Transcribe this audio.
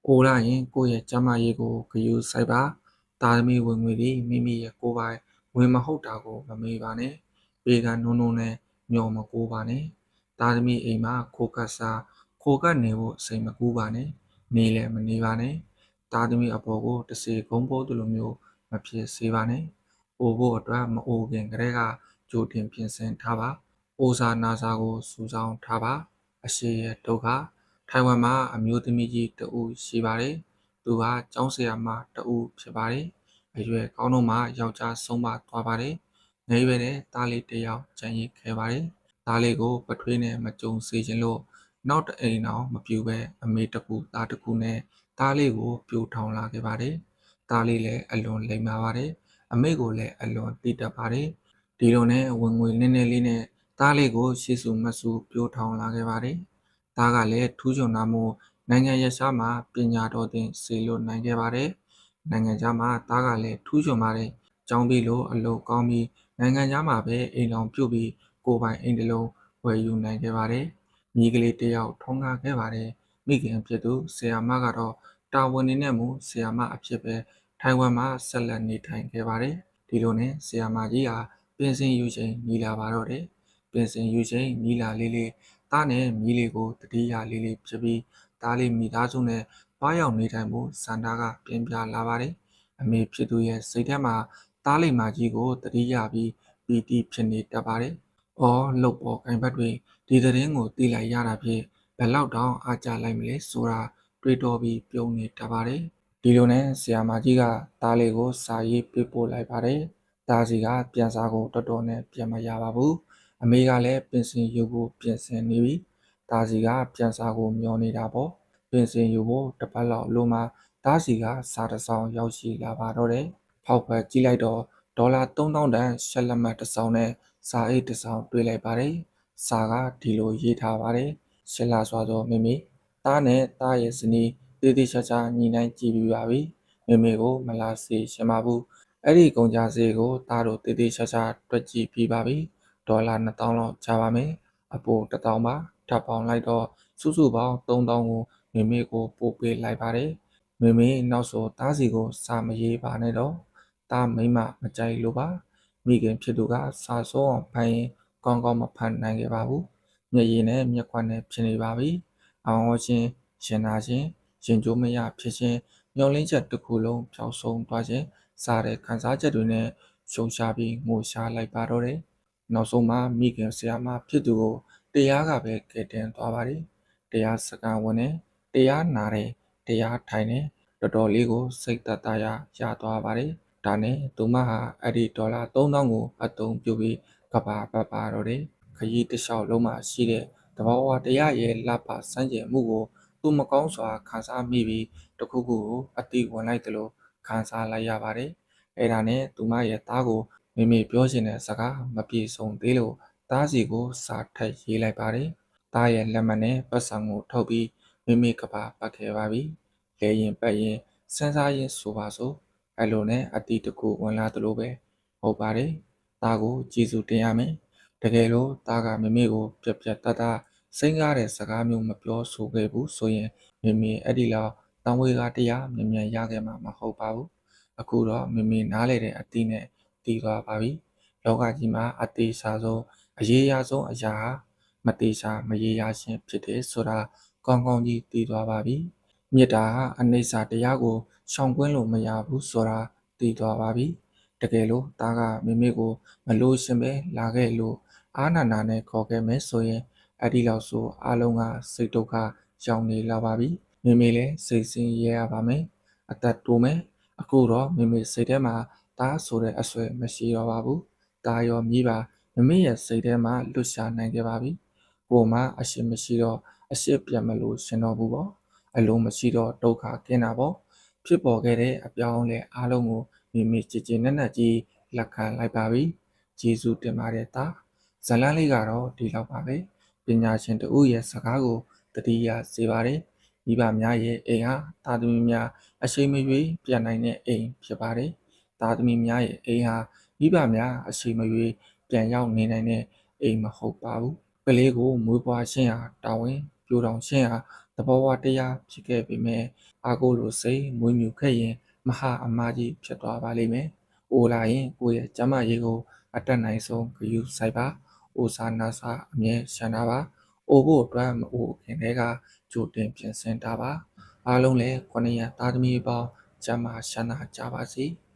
အိုလာရင်ကိုယ့်ရဲ့ကျန်းမာရေးကိုဂရုစိုက်ပါသားသမီးဝင်ငွေတွေမိမိရဲ့ကိုယ်ပိုင်ဝင်မဟုတ်တာကိုမမေ့ပါနဲ့ပေကနုံနုံနဲ့မျောမကိုးပါနဲ့သားသမီးအိမ်မှာခိုကတ်စားခိုကတ်နေဖို့စိတ်မကူးပါနဲ့နေလည်းမနေပါနဲ့သားသမီးအပေါ်ကိုတစေကုန်းပိုးသူလိုမျိုးမဖြစ်စေပါနဲ့အိုဖို့အတွက်မအိုခင်ကလေးကကြိုတင်ပြင်ဆင်ထားပါအိုစာနာစာကိုစူဆောင်းထားပါအရှိရဲ့ဒုက္ခထိုင်ဝမ်မှာအမျိုးသမီးကြီးတဦးရှိပါတယ်။သူကကျောင်းဆရာမတဦးဖြစ်ပါတယ်။အရွယ်ကောင်းတော့မှယောက်ျားဆုံးမသွားပါတယ်။ငယ်ရွယ်တဲ့သားလေးတစ်ယောက်ကျန်ရစ်ခဲ့ပါတယ်။သားလေးကိုပထွေးနဲ့မကြုံစေချင်လို့နောက်တအိမ်အောင်မပြူပဲအမေတကူသားတကူနဲ့သားလေးကိုပြိုထောင်လာခဲ့ပါတယ်။သားလေးလည်းအလွန်လိမ္မာပါတယ်။အမေကိုလည်းအလွန်တိတတ်ပါတယ်။ဒီလိုနဲ့ဝင်ငွေနည်းနည်းလေးနဲ့သားလေးကိုရှေ့စုမဆူပြိုထောင်လာခဲ့ပါတယ်။သားကလည်းထူးချွန်တာမို့နိုင်ငံရရှားမှာပညာတော်သင်စေလွတ်နိုင်ခဲ့ပါတယ်။နိုင်ငံခြားမှာသားကလည်းထူးချွန်ပါတယ်။ကျောင်းပြီးလို့အလုပ်ကောင်းပြီးနိုင်ငံခြားမှာပဲအိမ်တော်ပြုတ်ပြီးကိုယ်ပိုင်အိမ်တစ်လုံးဝယ်ယူနိုင်ခဲ့ပါတယ်။မိကလေးတစ်ယောက်ထုံးကားခဲ့ပါတယ်။မိခင်ဖြစ်သူဆရာမကတော့တာဝန်နေနဲ့မူဆရာမအဖြစ်ပဲထိုင်ဝမ်မှာဆက်လက်နေထိုင်ခဲ့ပါတယ်။ဒီလိုနဲ့ဆရာမကြီးဟာပင်စင်ယူချိန်ညီလာပါတော့တယ်။ပင်စင်ယူချိန်ညီလာလေးလေးသားနဲ့မီးလေးကိုတတိယလေးလေးဖြစ်ပြီးသားလေးမိသားစုနဲ့ဘားရောက်နေထိုင်ဖို့စန္ဒာကပြင်းပြလာပါတယ်။အမေဖြစ်သူရဲ့စိတ်ထဲမှာသားလေးမကြီးကိုတတိယပြီးပီတိဖြစ်နေတတ်ပါတယ်။အော်လှုပ်ပေါ်ကင်ဘတ်တွေဒီသတင်းကိုသိလိုက်ရတာဖြင့်ဘယ်လောက်တောင်အားကြလိုက်မလဲဆိုတာတွေးတောပြီးပြုံးနေတတ်ပါတယ်။ဒီလိုနဲ့ဆရာမကြီးကသားလေးကိုစာရေးပေးပို့လိုက်ပါတယ်။သားစီကပြန်စာကိုတော်တော်နဲ့ပြန်မရပါဘူး။အမေကလည်းပင်စင်ယူဖို့ပြင်ဆင်နေပြီ။သားစီကပြန်စာကိုမျောနေတာပေါ့။ပင်စင်ယူဖို့တစ်ပတ်လောက်လိုမှသားစီကစာတစ်စောင်ရောက်ရှိလာပါတော့တယ်။ဖောက်ဖွက်ကြည့်လိုက်တော့ဒေါ်လာ3000တန်ရှက်လက်မှတ်တစ်စောင်နဲ့စာအိတ်တစ်စောင်တွေ့လိုက်ပါတယ်။စာကဒီလိုရေးထားပါတယ်။ရှစ်လစွာသောမိမိသားနဲ့သားရဲ့ဇနီးတည်တည်ချာချာညီနိုင်ကြည့်ပြီးပါပြီ။မိမိကိုမလားစေရှင်ပါဘူး။အဲ့ဒီကုန်ကြစည်ကိုသားတို့တည်တည်ချာချာတွက်ကြည့်ပြီးပါပြီ။ဒေါ်လာ2000လောက်ချပါမယ်။အပို1000ပါထပ်ပေါင်းလိုက်တော့စုစုပေါင်း3000ကိုမိမိကိုပို့ပေးလိုက်ပါတယ်။မိမိနောက်ဆိုသားစီကိုစာမရေးပါနဲ့တော့သားမိမမကြိုက်လို့ပါမိခင်ဖြစ်သူကစာစိုးအောင်ဖန်ရင်ကောင်းကောင်းမဖန်နိုင်ခဲ့ပါဘူးမျက်ရည်နဲ့မျက်ခွက်နဲ့ဖြစ်နေပါပြီအောင်ဟောခြင်းရှင်နာခြင်းရင်ကျိုးမရဖြစ်ခြင်းမျောလင်းချက်တစ်ခုလုံးဖြောက်ဆုံးသွားခြင်းစားတဲ့ခံစားချက်တွေနဲ့ရှုံရှားပြီးငိုရှားလိုက်ပါတော့တယ်နောက်ဆုံးမှမိခင်ဆရာမဖြစ်သူကိုတရားကပဲကဲတင်သွားပါတယ်တရားစကားဝင်နေတရားနာတယ်တရားထိုင်နေတော်တော်လေးကိုစိတ်သက်သာရသွားပါတယ်ဒါနဲ့သူမဟာအဲ့ဒီဒေါ်လာ3000ကိုအသုံးပြုပြီးကဘာပတ်ပါတော့တယ်ခရီးတစ်လျှောက်လုံးမှာရှိတဲ့တဘာဝတရားရဲ့လှပစမ်းကြယ်မှုကိုသူမကောင်းစွာခံစားမိပြီးတခုခုကိုအတိဝင်လိုက်တယ်လို့ခံစားလိုက်ရပါတယ်အဲ့ဒါနဲ့သူမရဲ့သားကိုမိမိပြောချင်တဲ့စကားမပြေဆုံးသေးလို့သားစီကိုစာထပ်ရေးလိုက်ပါတယ်သားရဲ့လက်မှတ်နဲ့ပတ်စံကိုထုတ်ပြီးမိမိကဘာပတ်ခဲ့ပါပြီလဲရင်ပတ်ရင်စဉ်းစားရင်ဆိုပါစို့အဲ့လိုနဲ့အတီးတကူဝင်လာသလိုပဲဟုတ်ပါတယ်သားကိုကျေးဇူးတင်ရမယ်တကယ်လို့သားကမိမိကိုပြက်ပြက်တတ်တာစိတ်ကားတဲ့စကားမျိုးမပြောဆိုခဲ့ဘူးဆိုရင်မိမိအဲ့ဒီလောက်တောင်းဝေကတရားမြင်မြန်ရခဲ့မှာမဟုတ်ပါဘူးအခုတော့မိမိနားလေတဲ့အတီးနဲ့တီးသွားပါပြီလောကကြီးမှာအသေးစားဆုံးအရေးရဆုံးအရာမသေးစားမရေရခြင်းဖြစ်တယ်ဆိုတာကောင်းကောင်းကြီးသိသွားပါပြီမေတ္တာဟာအနိစ္စတရားကိုရှောင်ကွင်းလို့မရဘူးဆိုတာသိသွားပါပြီတကယ်လို့သားကမိမိကိုမလို့ရှင်ပဲလာခဲ့လို့အာနန္ဒာနဲ့ခေါ်ခဲ့မယ်ဆိုရင်အဲ့ဒီလောက်ဆိုအလုံးကစိတ်ဒုက္ခရောက်နေလာပါပြီမိမိလည်းစိတ်ဆင်းရဲရပါမယ်အသက်တိုးမယ်အခုတော့မိမိစိတ်ထဲမှာသားဆိုတဲ့အဆွဲမရှိတော့ပါဘူးသားရောမြည်ပါမိမိရဲ့စိတ်ထဲမှာလွတ်ရှာနိုင်ခဲ့ပါပြီကိုမှအရှိမရှိတော့အရှိပြတ်မလို့ရှင်တော်ဘူးပေါ့အလုံးမရှိတော့ဒုက္ခကင်းတာပေါ့ဖြစ်ပေါ်ခဲ့တဲ့အပြောင်းလဲအားလုံးကိုမိမိကြည်ကြည်နက်နက်ကြီးလက်ခံလိုက်ပါပြီကျေးဇူးတင်ပါတယ်သားဇလန်းလေးကတော့ဒီလောက်ပါပဲပညာရှင်တဦးရဲ့စကားကိုတတိယစေပါတယ်မိဘများရဲ့အိမ်ဟာသားသမီးများအရှိန်မရွေးပြန်နိုင်တဲ့အိမ်ဖြစ်ပါတယ်သားသမီးများရဲ့အိမ်ဟာမိဘများအရှိန်မရွေးပြန်ရောက်နေနိုင်တဲ့အိမ်မဟုတ်ပါဘူးကလေးကိုမွေးဖွားခြင်းဟာတာဝန်ပြိုထောင်ခြင်းဟာသဘောဝတရားဖြစ်ခဲ့ပေမဲ့ အားကိုးလိုစိတ်မွေးမြူခဲ့ရင်မဟာအမှားကြီးဖြစ်သွားပါလိမ့်မယ်။အိုလာရင်ကိုယ့်ရဲ့ကျန်းမာရေးကိုအတက်နိုင်ဆုံးဂရုစိုက်ပါ။အိုစာနာစာအမြဲရှမ်းတာပါ။အိုဖို့အတွက်မအိုခင်တည်းကကြိုတင်ပြင်ဆင်တာပါ။အားလုံးလည်း9ရက်သားသမီးပေါင်းကျန်းမာချမ်းသာကြပါစေ။